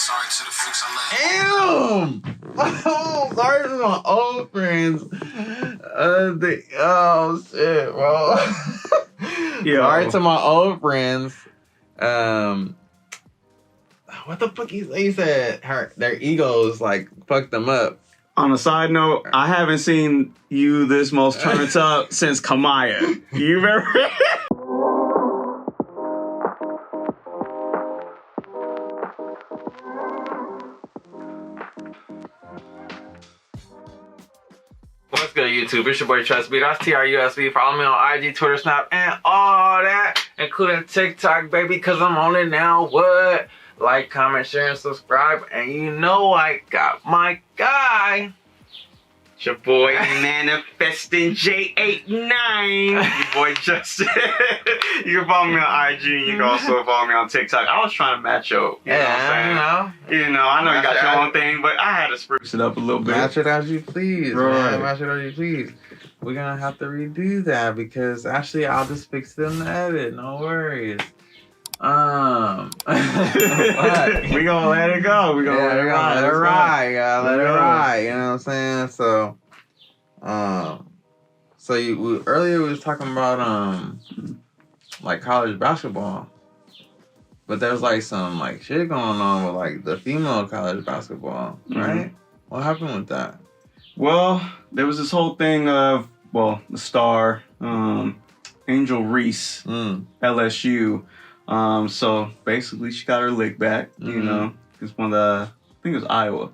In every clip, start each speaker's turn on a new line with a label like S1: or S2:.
S1: Sorry to the freaks I
S2: Damn! Oh, sorry to my old friends. Oh shit, bro. Sorry to my old friends. What the fuck he said? Their egos like fucked them up.
S3: On a side note, I haven't seen you this most turned up since Kamaya. You remember?
S2: What's good, YouTube? It's your boy Trust Me. That's TRUSB. Follow me on IG, Twitter, Snap, and all that, including TikTok, baby, because I'm on it now. What? Like, comment, share, and subscribe. And you know I got my guy.
S3: It's your boy Manifesting J89. Your boy Justin. You can follow me on IG. You can also follow me on TikTok. I was trying to match up. You know what I'm saying? You know, I know you got your own thing, but I had to spruce it up a little bit.
S2: Match it as you please,
S3: right.
S2: Man. Match it as you please. We're gonna have to redo that because actually I'll just fix it in the edit. No worries.
S3: We gonna let it go. We gonna let it ride.
S2: Let it ride. Let it ride. You know what I'm saying? So, earlier we was talking about like college basketball, but there's like some like shit going on with like the female college basketball, right? What happened with that?
S3: Well, there was this whole thing of the star Angel Reese, LSU. So basically she got her lick back, you know. It's one of the, I think it was Iowa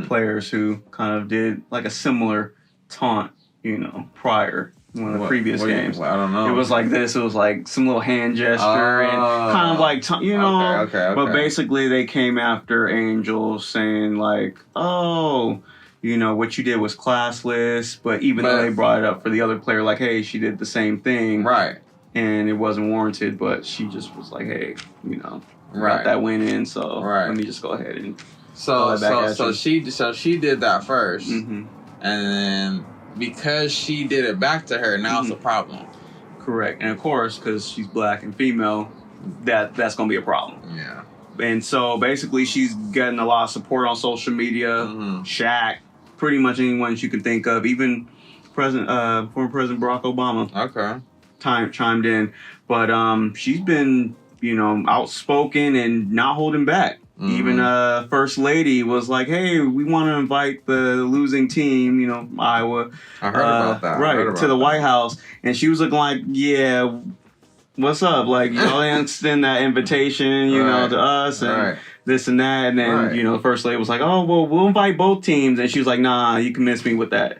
S3: players who kind of did like a similar taunt, you know, prior one of the previous games.
S2: I don't know.
S3: It was like this, it was like some little hand gesture and kind of like, you know.
S2: Okay.
S3: But basically they came after Angel saying like, oh, you know, what you did was classless, but though they brought it up for the other player, like, hey, she did the same thing.
S2: Right.
S3: And it wasn't warranted, but she just was like, hey, you know, got that win in, so let me just go ahead and
S2: so she did that first, and then because she did it back to her, now it's a problem.
S3: Correct. And of course, because she's black and female, that's gonna be a problem.
S2: Yeah.
S3: And so basically she's getting a lot of support on social media. Shaq, pretty much anyone you can think of, even former President Barack Obama.
S2: Okay.
S3: Chimed in, but she's been, you know, outspoken and not holding back. Even First Lady was like, hey, we want to invite the losing team, you know, Iowa.
S2: I heard about that.
S3: Right, to the White House. And she was looking like, yeah, what's up? Like, you know, they extend that invitation, you know, to us and this and that. And then, you know, the First Lady was like, oh, well, we'll invite both teams. And she was like, nah, you can miss me with that.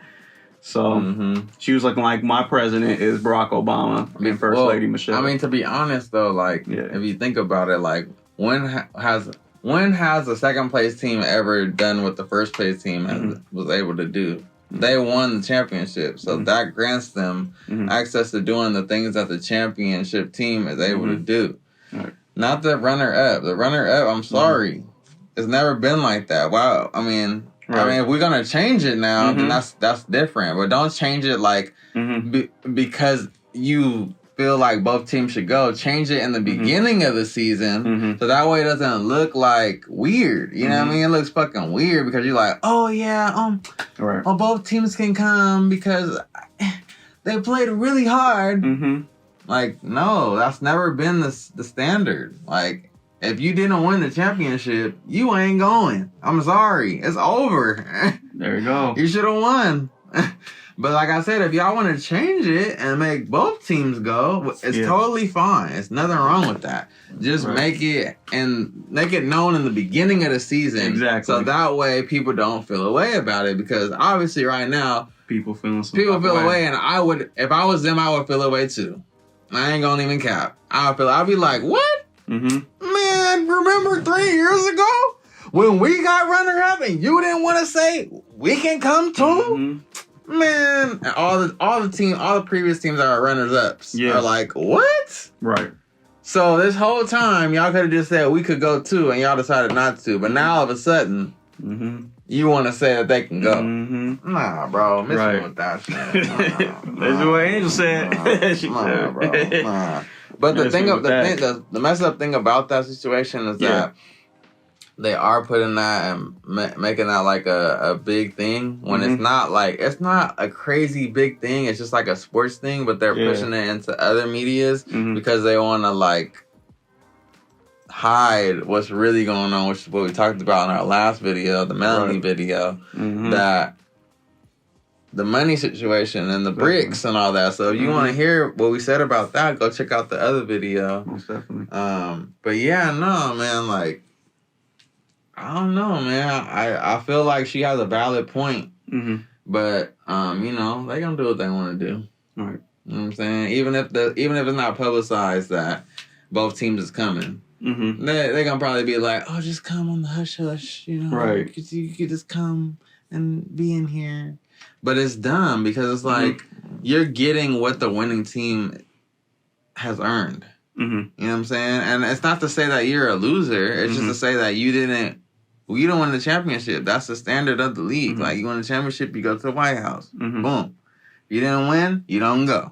S3: So she was looking like my president is Barack Obama and First Lady Michelle.
S2: I mean, to be honest though, like if you think about it, like when has the second place team ever done what the first place team was able to do? They won the championship, so that grants them access to doing the things that the championship team is able to do. Not the runner up. The runner up, I'm sorry, it's never been like that. Wow, I mean, if we're gonna change it now, then that's different. But don't change it like because you feel like both teams should go. Change it in the beginning of the season, so that way it doesn't look like weird. You know what I mean? It looks fucking weird because you're like, oh yeah, both teams can come because they played really hard. Like, no, that's never been the standard. Like, if you didn't win the championship, you ain't going. I'm sorry. It's over.
S3: There you go.
S2: You should have won. But like I said, if y'all want to change it and make both teams go, it's totally fine. It's nothing wrong with that. Just make it known in the beginning of the season.
S3: Exactly.
S2: So that way people don't feel away about it, because obviously right now
S3: people feel
S2: away, and I would, if I was them, I would feel away too. I ain't gonna even cap. I'd be like, what? Man, remember 3 years ago when we got runner-up and you didn't want to say we can come too? Man, and all the previous teams that are runners-ups are like, what?
S3: Right.
S2: So this whole time, y'all could have just said we could go too, and y'all decided not to. But now all of a sudden, you want to say that they can go. Nah, bro. Miss me with that shit.
S3: That's what Angel said.
S2: Nah, bro. Nah. But the messed up thing about that situation is that they are putting that and making that like a big thing when it's not a crazy big thing. It's just like a sports thing, but they're pushing it into other medias because they want to like hide what's really going on, which is what we talked about in our last video, the Melanie video, that the money situation and the bricks and all that. So if you want to hear what we said about that, go check out the other video.
S3: Most definitely.
S2: But yeah, no, man, like, I don't know, man. I feel like she has a valid point. But, you know, they gonna do what they want to do.
S3: Right.
S2: You know what I'm saying? Even if it's not publicized that both teams is coming. They gonna probably be like, oh, just come on the hush hush, you know,
S3: right?
S2: You could just come and be in here, but it's dumb because it's like you're getting what the winning team has earned. You know what I'm saying? And it's not to say that you're a loser. It's just to say that you don't win the championship. That's the standard of the league. Like you win the championship, you go to the White House. Boom. If you didn't win, you don't go.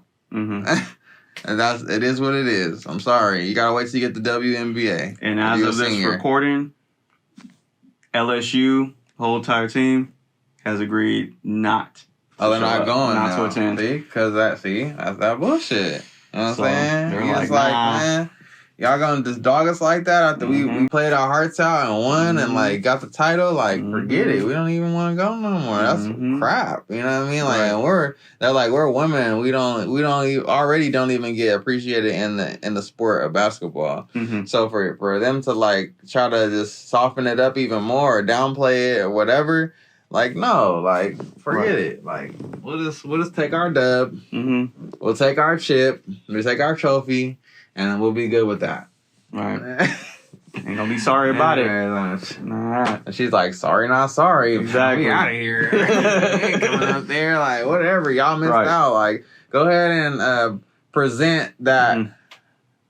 S2: And it is what it is. I'm sorry. You gotta wait till you get the WNBA.
S3: And as of this recording, LSU, whole entire team, has agreed not.
S2: Oh, they're not going
S3: not
S2: now.
S3: To attend.
S2: See, because that's that bullshit. You know what I'm saying?
S3: They're
S2: It's like,
S3: nah.
S2: man, y'all gonna just dog us like that after we played our hearts out and won and like got the title? Like, forget it. We don't even want to go no more. That's crap. You know what I mean? Like, we're women. We already don't even get appreciated in the sport of basketball. So for them to like try to just soften it up even more, or downplay it or whatever. Like, no, like, forget it. Like, we'll just take our dub. We'll take our chip. We'll take our trophy. And we'll be good with that.
S3: Right. Ain't gonna be sorry about it. Nah.
S2: And she's like, sorry, not sorry.
S3: Exactly.
S2: We out of here. Ain't coming up there. Like, whatever. Y'all missed out. Like, go ahead and present that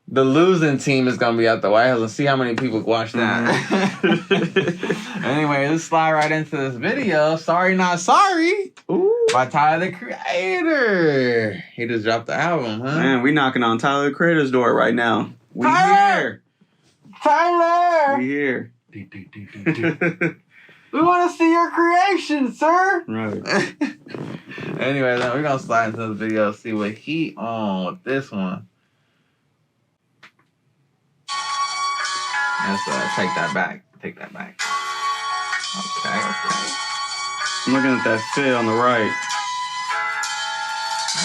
S2: the losing team is going to be at the White House and see how many people watch that. Anyway, let's slide right into this video. Sorry, not sorry.
S3: Ooh.
S2: By Tyler, the Creator. He just dropped the album, huh?
S3: Man, we knocking on Tyler, the Creator's door right now. We
S2: Tyler!
S3: here.
S2: Tyler!
S3: We here.
S2: We want to see your creation, sir.
S3: Right.
S2: Anyway, then we're going to slide into the video, see what he on with this one. Let's take that back. Take that back. Okay.
S3: I'm looking at that fit on the right.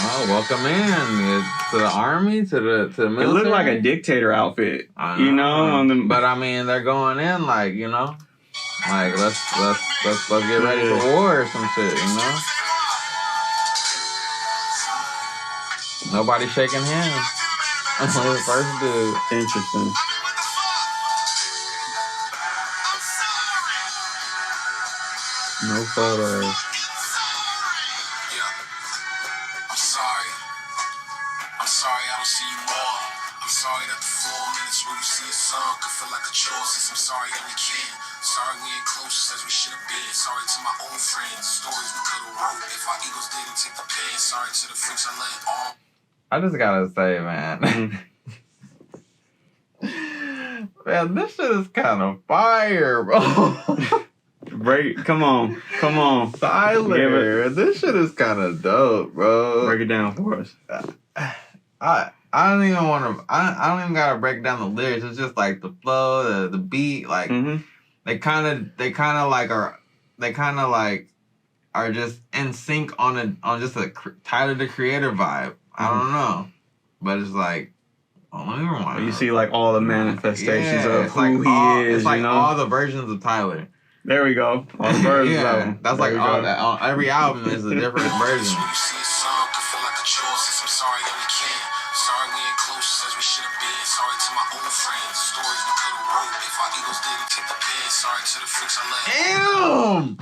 S2: Oh, welcome in to the army, to the military.
S3: It looked like a dictator outfit, you know.
S2: But I mean, they're going in like, you know, like let's get ready for war or some shit, you know. Nobody shaking hands. Only the first dude.
S3: Interesting. No photos.
S1: I'm sorry I don't see you more. I'm sorry that the 4 minutes where you see a song could feel like a chore. Since I'm sorry I only can. Sorry we ain't close as we should have been. Sorry to my old friends. Stories we could have wrote if our egos didn't take the pen. Sorry to the freaks I let on.
S2: I just gotta say, man. Man, this shit is kind of fire, bro.
S3: Break, come on.
S2: Tyler, this shit is kind of dope, bro.
S3: Break it down for us.
S2: I don't even want to. I don't even gotta break down the lyrics. It's just like the flow, the beat. Like they kind of are just in sync on just a Tyler the Creator vibe. I don't know, but it's like. Oh, let me rewind.
S3: You see like all the manifestations of who
S2: he
S3: is.
S2: It's like
S3: you know?
S2: all the versions of Tyler.
S3: There we go. All the versions of him.
S2: That's like all that. Every album is a different version.
S1: You see a song could feel like a chore. Since I'm sorry that we can't. Sorry we ain't close as we should have been. Sorry to my old friends. Stories we could have wrote if our egos didn't take the pen. Sorry to the freaks I let.
S2: Damn!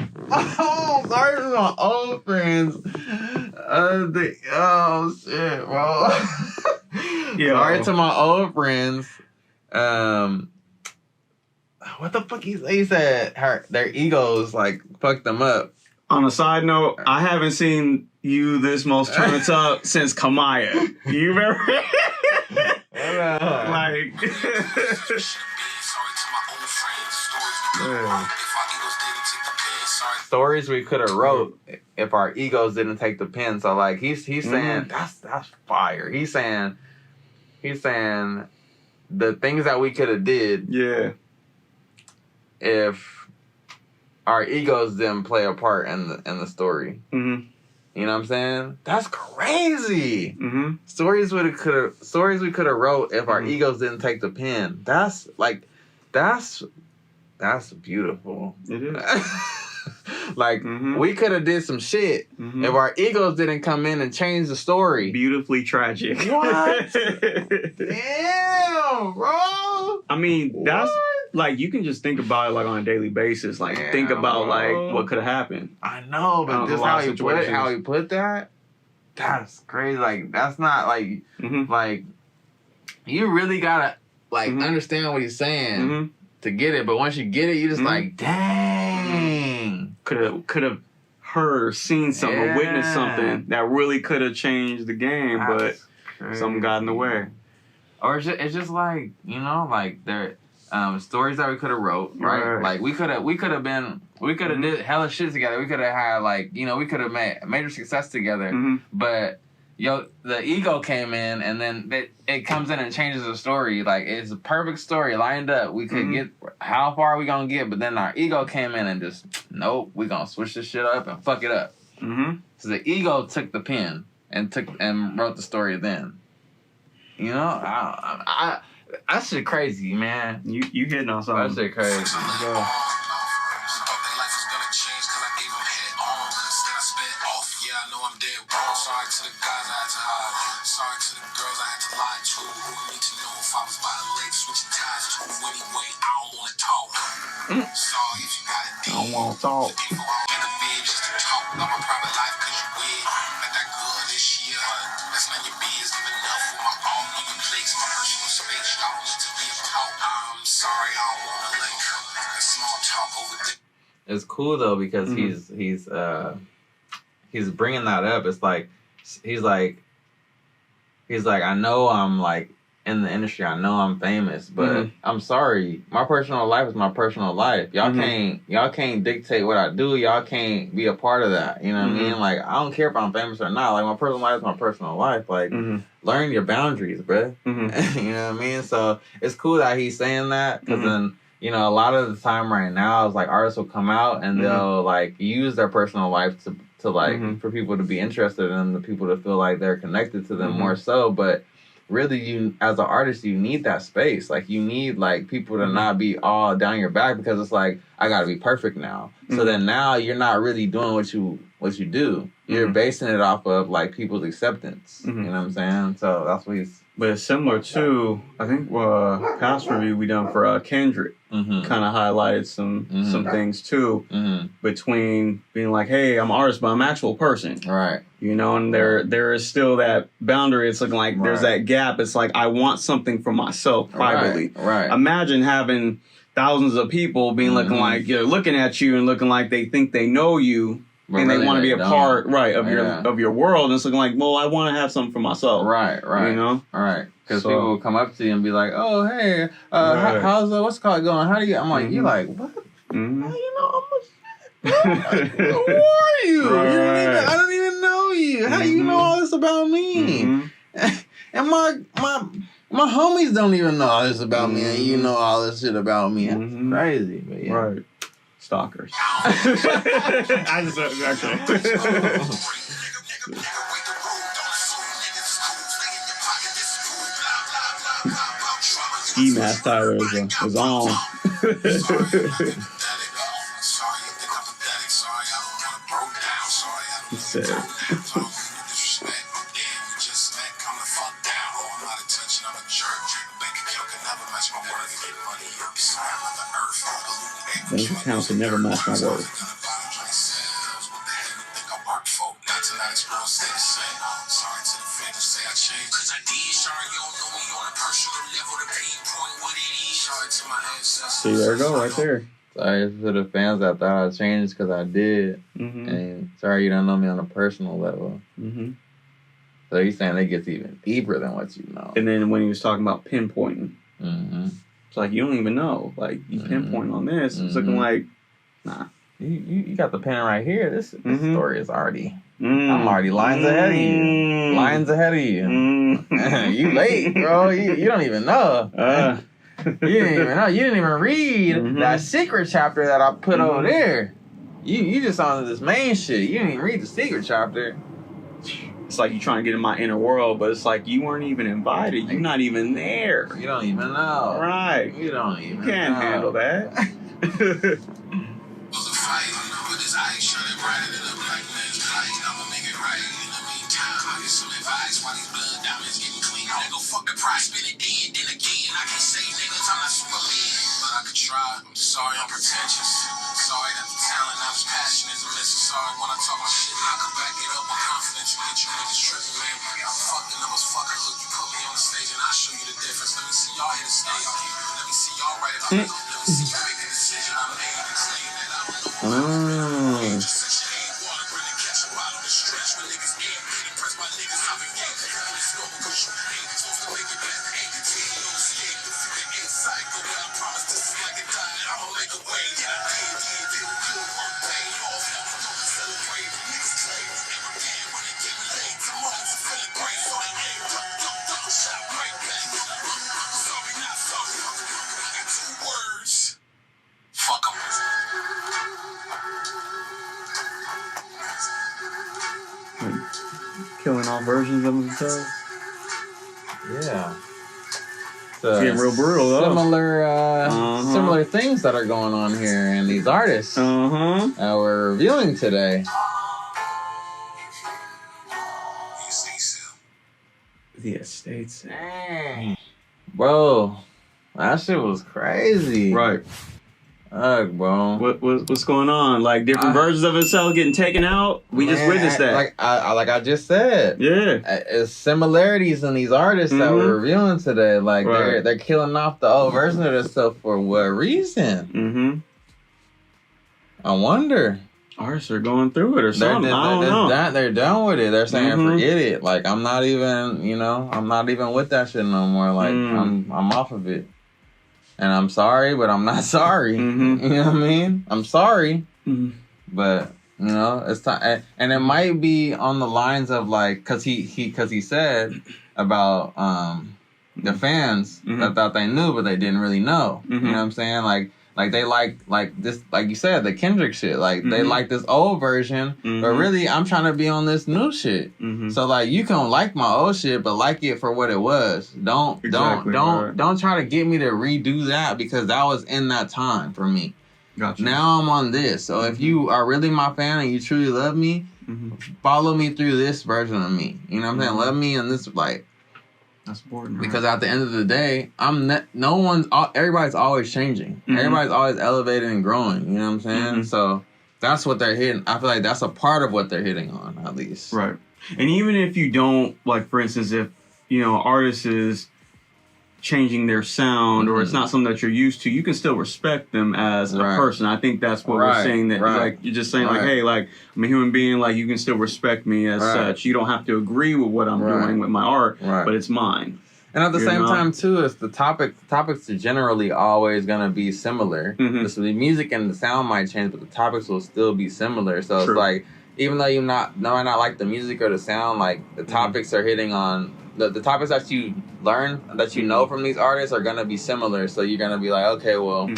S2: Oh, sorry to my old friends. Oh shit, bro. Sorry to my old friends. What the fuck he said? Their egos like fucked them up.
S3: On a side note, I haven't seen you this most turned up since Kamaya. You remember? Like.
S2: Stories we could have wrote if our egos didn't take the pen. So like he's saying that's fire. He's saying the things that we could have did.
S3: Yeah.
S2: If our egos didn't play a part in the story.
S3: Mm-hmm.
S2: You know what I'm saying? That's crazy.
S3: Mm-hmm.
S2: Stories we could have wrote if our egos didn't take the pen. That's beautiful.
S3: It is.
S2: Like we could have did some shit if our egos didn't come in and change the story.
S3: Beautifully tragic.
S2: What? Damn, bro.
S3: I mean, that's like you can just think about it like on a daily basis. Like think about like what could have happened.
S2: I know, but just how he put that. That's crazy. Like that's not like like you really gotta like understand what he's saying to get it. But once you get it, you just like, dang.
S3: Could have heard or seen something or witnessed something that really could have changed the game, but something got in the way.
S2: Or it's just like, you know, like there stories that we could have wrote, right? Like we could have did hella shit together. We could have had like, you know, we could have made major success together. But the ego came in and then it comes in and changes the story. Like it's a perfect story lined up. We could get how far are we gonna get, but then our ego came in and just nope, we gonna switch this shit up and fuck it up. So the ego took the pen and wrote the story then. You know, I that shit crazy, man.
S3: You hitting on something.
S2: That shit crazy.
S1: Sorry to the guys I had to hide. Sorry to the girls I had to lie to. Who need to know if I was by the lake switching ties to. Anyway, I don't want to talk. Sorry if you got a deal.
S2: I don't want to talk.
S1: The info I make a bid just to talk about my private life cause you weird. Met that girl this year. That's none of your biz. Give enough for my all on your place. My personal space. Y'all need to be a talk. I'm sorry, I don't want to link. That small talk over there.
S2: It's cool though because he's bringing that up. It's like he's like I know I'm like in the industry. I know I'm famous, but I'm sorry. My personal life is my personal life. Y'all can't dictate what I do. Y'all can't be a part of that. You know what I mean? Like I don't care if I'm famous or not. Like my personal life is my personal life. Like learn your boundaries, bruh. You know what I mean? So it's cool that he's saying that because then. You know, a lot of the time right now, it's like artists will come out and they'll like use their personal life to like for people to be interested in, the people to feel like they're connected to them more so. But really, you as an artist, you need that space. Like you need like people to not be all down your back because it's like I gotta be perfect now. So then now you're not really doing what you do. You're basing it off of like people's acceptance. You know what I'm saying? So that's what he's.
S3: But it's similar to I think past review we done for Kendrick. Kind of highlighted some things too between being like, hey, I'm an artist, but I'm an actual person.
S2: Right.
S3: You know, and there is still that boundary. It's looking like there's that gap. It's like I want something for myself privately.
S2: Right.
S3: Imagine having thousands of people being looking like you're looking at you and looking like they think they know you. But and really they want to be a part, of your world. And it's looking like, well, I want to have something for myself. Right. You know?
S2: Right. Because people will come up to you and be like, oh, hey, how's what's called going? How do you? I'm like, you're like, what? How you know I'm like, who are you? I don't even know you. How do you know all this about me? And my homies don't even know all this about me. And you know all this shit about me. That's crazy. But yeah.
S3: Right. Stalkers. I just okay. Ski Mask Tyler is on. He said. Bank account can never match my worth. See, there you go, right there.
S2: Sorry to the fans that thought I changed because I did. And sorry you don't know me on a personal level. So he's saying it gets even deeper than what you know.
S3: And then when he was talking about pinpointing. It's like, you don't even know. Like, you pinpoint on this. It's looking like, nah.
S2: You got the pen right here. This story is already... I'm already lines ahead of you. Lines ahead of you. You late, bro. You don't even know. You didn't even know. You didn't even read that secret chapter that I put over there. You just on this main shit. You didn't even read the secret chapter.
S3: It's like you trying to get in my inner world, but it's like you weren't even invited. You're not even there.
S2: You don't even know.
S3: Right.
S2: You don't even know.
S3: You can't handle that.
S1: Was a fight, but this ice shining brighter than a black man's plight. I'ma make it right. In the meantime, I'll get some advice while these blood diamonds getting clean. Nigga, fuck the price, spin it then again. I can't say niggas, I'm not Superman, but I could try. I'm sorry, I'm pretentious. Sorry that the talent, not as passion as I'm missing. Sorry when I talk my shit and I can back it up with confidence. You get you niggas tripping, man. I'm fucking numbers, fucking hook. You put me on the stage and I'll show you the difference. Let me see y'all hit the stage. Let me see y'all write it up. Let me see you make a decision. I made it explain that I don't know. Just such a hate water, bring the catch a bottle to stretch. When niggas air, impress my niggas, I've been getting it. Let's go because you ain't supposed to make it back. Ain't the team, you don't escape. You feel the inside, go but I promise this is like a diet. I'ma make a way. Yeah, I did, good work paid off. Now we gonna celebrate. Niggas claim every day when they get me late. Tomorrow to celebrate, so they ain't don't shot right back. Sorry, not sorry. I got 2 words. Fuck 'em.
S3: Killing all versions of themselves.
S2: Yeah.
S3: It's getting real brutal, though.
S2: Similar things that are going on here in these artists that we're reviewing today.
S3: The estates.
S2: Dang. Bro, that shit was crazy.
S3: Right.
S2: Ugh, bro.
S3: What's going on? Like different versions of himself getting taken out? We just witnessed that.
S2: Like I just said.
S3: Yeah.
S2: It's similarities in these artists that we're reviewing today. Like they're killing off the old version of themselves for what reason? I wonder.
S3: Artists are going through it or something. I don't know.
S2: They're done with it. They're saying forget it. Like I'm not even, I'm not even with that shit no more. Like I'm off of it. And I'm sorry, but I'm not sorry. You know what I mean? I'm sorry, but it's time. And it might be on the lines of like, cause he said about the fans that thought they knew, but they didn't really know. You know what I'm saying? Like they like this, like you said, the Kendrick shit. Like they like this old version, but really I'm trying to be on this new shit. So like you can like my old shit, but like it for what it was. Don't try to get me to redo that because that was in that time for me.
S3: Gotcha.
S2: Now I'm on this. So if you are really my fan and you truly love me, follow me through this version of me. You know what I'm saying? Love me in this like.
S3: That's important. Right?
S2: Because at the end of the day, everybody's always changing. Everybody's always elevating and growing. You know what I'm saying? So that's what they're hitting. I feel like that's a part of what they're hitting on, at least.
S3: Right. And even if you don't, like, for instance, if, an artist is changing their sound or it's not something that you're used to, you can still respect them as a person. I think that's what we're saying, that like you're just saying like, hey, like I'm a human being, like you can still respect me as such. You don't have to agree with what I'm doing with my art, but it's mine.
S2: And at the same time too, it's the topics are generally always gonna be similar. So the music and the sound might change, but the topics will still be similar. So it's like even though you might not like the music or the sound, like the topics are hitting on the topics that you learn, that you know from these artists are gonna be similar. So you're gonna be like, okay, well,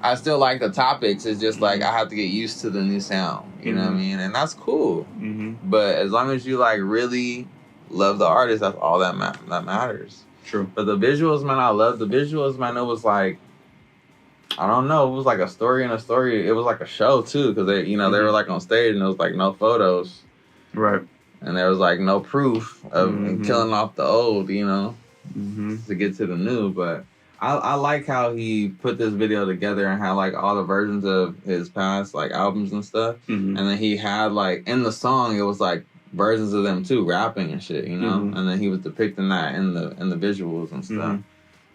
S2: I still like the topics. It's just like I have to get used to the new sound. You know what I mean? And that's cool. But as long as you like really love the artist, that's all that matters.
S3: True.
S2: But the visuals, man, I love the visuals, man. It was like, I don't know, it was like a story in a story. It was like a show too, because they, they were like on stage and there was like no photos.
S3: Right.
S2: And there was like no proof of killing off the old, to get to the new. But I like how he put this video together and had like all the versions of his past like albums and stuff. And then he had like in the song, it was like versions of them too, rapping and shit, And then he was depicting that in the visuals and stuff.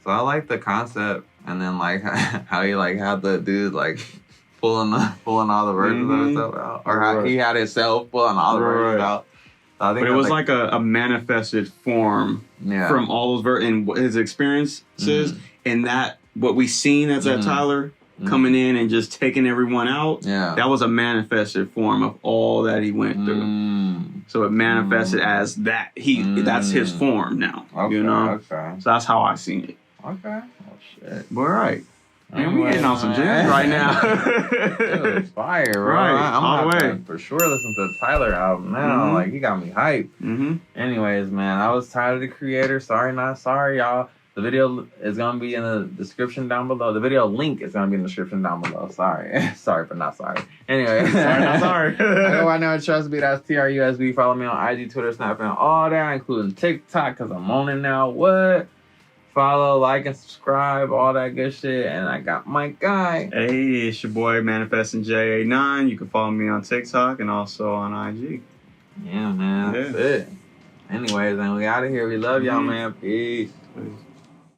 S2: So I like the concept. And then like how he like had the dude like pulling all the versions of himself out, or how he had himself pulling all the versions out. I think
S3: but it was like a manifested form from all those in his experiences, and that what we seen as that Tyler coming in and just taking everyone out, that was a manifested form of all that he went through. So it manifested as that that's his form now.
S2: Okay,
S3: you know?
S2: Okay.
S3: So that's how I seen it.
S2: Okay. Oh shit.
S3: But all right. Man, we getting on some gems right now.
S2: It was fire, bro.
S3: Right,
S2: I'm
S3: all the
S2: gonna
S3: way.
S2: for sure listen to the Tyler album now. Like, he got me hyped. Anyways, man, I was Tyler, the Creator. Sorry, not sorry, y'all. The video is gonna be in the description down below. The video link is gonna be in the description down below. Sorry. Sorry, but not sorry. Anyway.
S3: Sorry, not sorry.
S2: I go I know Trust Me. That's TRUSB. Follow me on IG, Twitter, Snap, and all that, including TikTok, because I'm on it now. What? Follow, like, and subscribe, all that good shit. And I got my guy.
S3: Hey, it's your boy Manifesting J89. You can follow me on TikTok and also on IG.
S2: Yeah, man. That's it. Anyways, man, we out of here. We love y'all, man. Peace.
S3: Peace.